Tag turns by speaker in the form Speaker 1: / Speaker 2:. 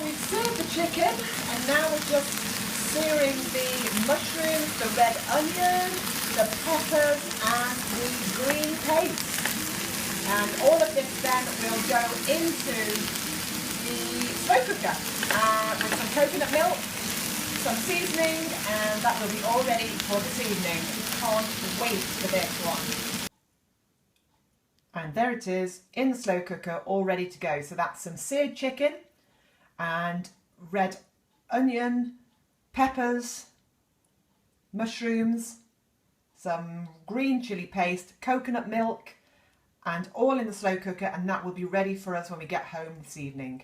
Speaker 1: we've served the chicken, and now we're just searing the mushrooms, the red onion, the peppers and the green paste. And all of this then will go into the slow cooker with some coconut milk, some seasoning, and that will be all ready for this evening. Can't wait for this one. And there it is in the slow cooker, all ready to go. So that's some seared chicken and red onion, peppers, mushrooms, some green chilli paste, coconut milk, and all in the slow cooker, and that will be ready for us when we get home this evening.